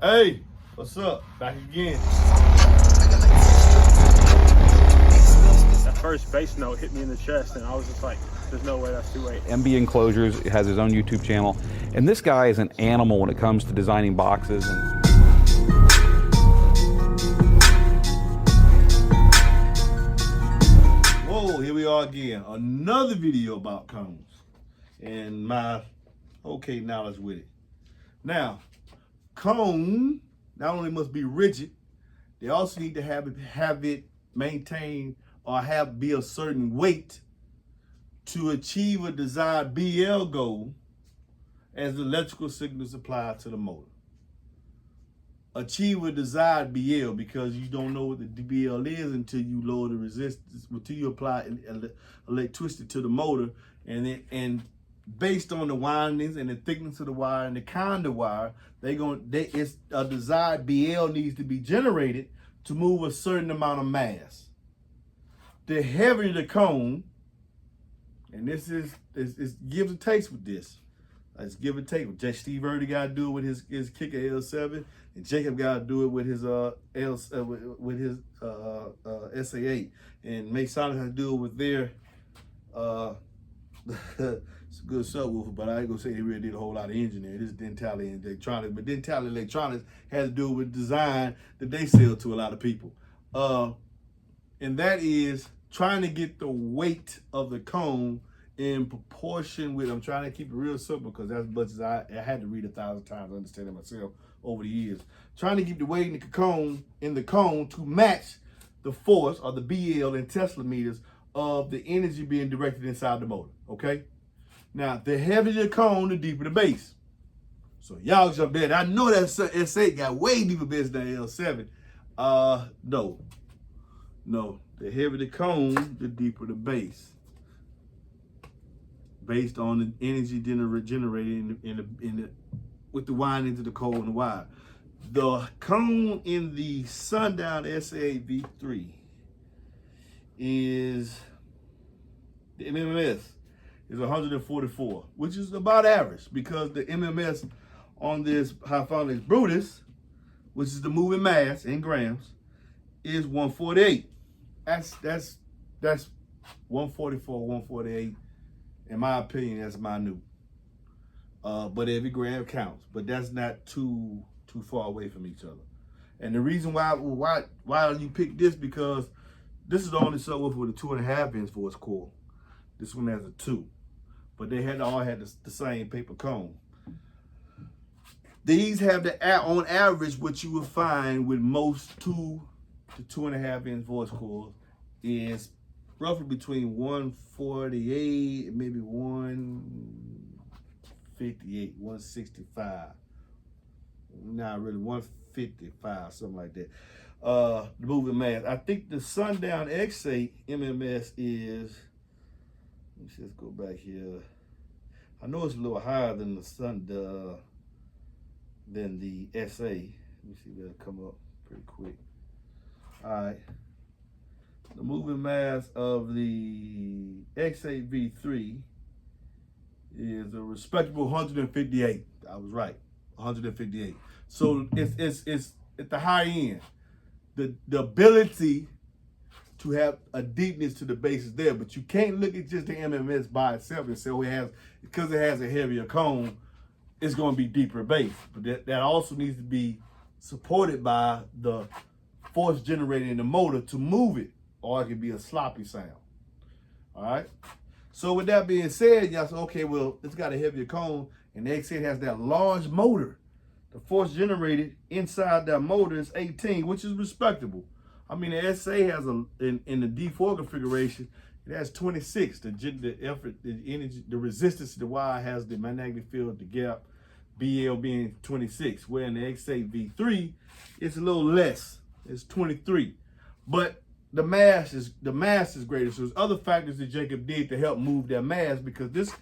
Hey, what's up? Back again. That first bass note hit me in the chest, and I was just like, there's no way that's 2/8. MB Enclosures has his own YouTube channel, and this guy is an animal when it comes to designing boxes. Whoa, here we are again. Another video about cones and my okay knowledge with it. Now, cone not only must be rigid, they also need to have it maintain or be a certain weight to achieve a desired BL goal as the electrical signal is applied to the motor. Achieve a desired BL because you don't know what the BL is until you lower the resistance, until you apply electricity to the motor, and based on the windings and the thickness of the wire and the kind of wire, it's a desired BL needs to be generated to move a certain amount of mass. The heavier the cone, and this is gives and takes with this. Let's give and take. Steve already got to do it with his kicker L7, and Jacob got to do it with his SA8, and Masonic has to do it with their it's a good subwoofer, but I ain't gonna say they really did a whole lot of engineering. This is Dentally Electronics, but Dentally Electronics has to do with design that they sell to a lot of people, and that is trying to get the weight of the cone in proportion with, I'm trying to keep it real simple because that's as much as I had to read 1,000 times to understand it myself over the years. Trying to keep the weight in the cone to match the force or the BL in Tesla meters of the energy being directed inside the motor, okay? Now, the heavier the cone, the deeper the bass. So y'all jump there. I know that S8 got way deeper bass than L7. No. The heavier the cone, the deeper the bass, based on the energy generated with the windings of the coil and the wire. The cone in the Sundown SA8 V3 is, the MMS is 144, which is about average because the MMS on this Hyphaunix Brutus, which is the moving mass in grams, is 148. That's 144, 148. In my opinion, that's minute. But every gram counts. But that's not too far away from each other. And the reason why you pick this, because this is the only subwoofer with a 2.5 inch voice coil. This one has a 2. But they all had the same paper cone. These have on average, what you would find with most 2 to 2.5 inch voice coils is roughly between 148 and maybe 158, 165. Not really, 155, something like that. The moving mass. I think the Sundown X8 MMS is, let's just go back here. I know it's a little higher than the SA. Let me see if it'll come up pretty quick. All right. The moving mass of the X8 V3 is a respectable 158. I was right, 158. So it's at the high end. The ability to have a deepness to the bass is there, but you can't look at just the MMS by itself and say, oh, because it has a heavier cone, it's going to be deeper bass. But that also needs to be supported by the force generated in the motor to move it, or it could be a sloppy sound. All right. So with that being said, y'all say, okay, well, it's got a heavier cone, and the X8 has that large motor. The force generated inside that motor is 18, which is respectable. I mean, the SA has in the D4 configuration, it has 26. The effort, the energy, the resistance to the wire has the magnetic field, the gap, BL being 26. Where in the X8 V3, it's a little less. It's 23. But the mass is greater. So there's other factors that Jacob did to help move that mass, because this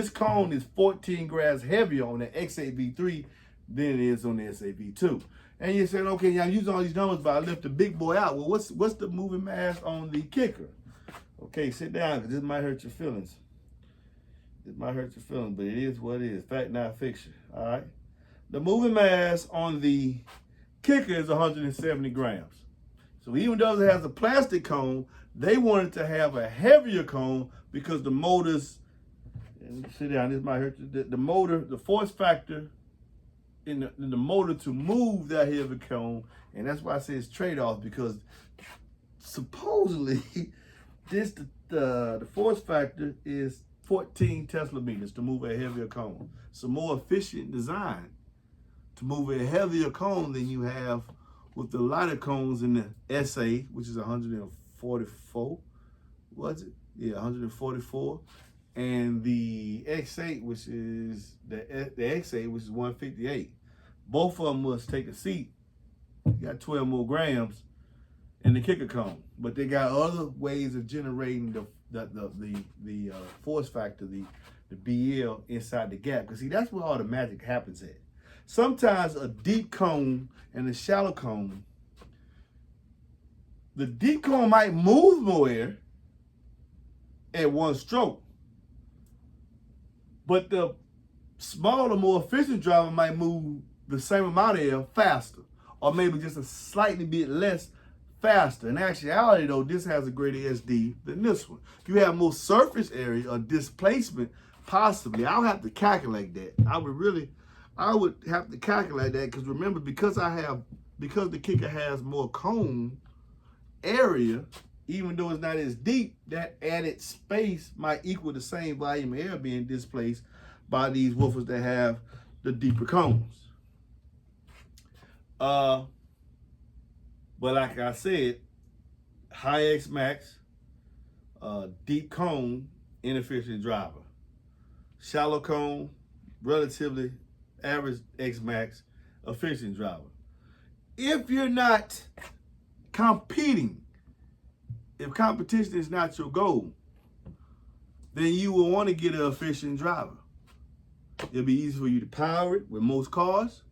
cone is 14 grams heavier on the X8 V3 than it is on the SA V2. And you're saying, okay, yeah, I'm using all these numbers, but I left the big boy out. Well, what's the moving mass on the kicker? Okay, sit down, because this might hurt your feelings. It might hurt your feelings, but it is what it is. Fact, not fiction. All right. The moving mass on the kicker is 170 grams. So even though it has a plastic cone, they wanted to have a heavier cone because the motors, and sit down, this might hurt you, the motor, the force factor in the motor to move that heavy cone, and that's why I say it's trade-off, because supposedly the force factor is 14 Tesla meters to move a heavier cone. It's a more efficient design to move a heavier cone than you have with the lighter cones in the SA, which is 144, was it? Yeah, 144. And the X8, which is the X8, which is 158. Both of them must take a seat. You got 12 more grams in the kicker cone, but they got other ways of generating the force factor, the BL inside the gap. Because see, that's where all the magic happens at. Sometimes a deep cone and a shallow cone, the deep cone might move more air at one stroke, but the smaller, more efficient driver might move the same amount of air faster, or maybe just a slightly bit less faster. In actuality though, this has a greater SD than this one. You have more surface area or displacement, possibly. I'll have to calculate that. I would have to calculate that, because remember, because the kicker has more cone area, even though it's not as deep, that added space might equal the same volume of air being displaced by these woofers that have the deeper cones. But like I said, high X max, deep cone, inefficient driver. Shallow cone, relatively average X max, efficient driver. If you're not competing, if competition is not your goal, then you will want to get an efficient driver. It'll be easy for you to power it with most cars,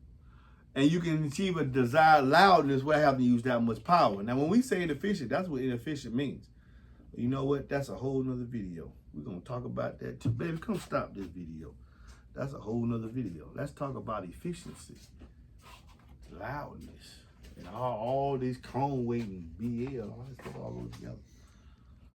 and you can achieve a desired loudness without having to use that much power. Now, when we say inefficient, that's what inefficient means. You know what? That's a whole nother video. We're going to talk about that too. Baby, come stop this video. That's a whole nother video. Let's talk about efficiency, loudness, and all these cone weight and BL, all that stuff all goes together.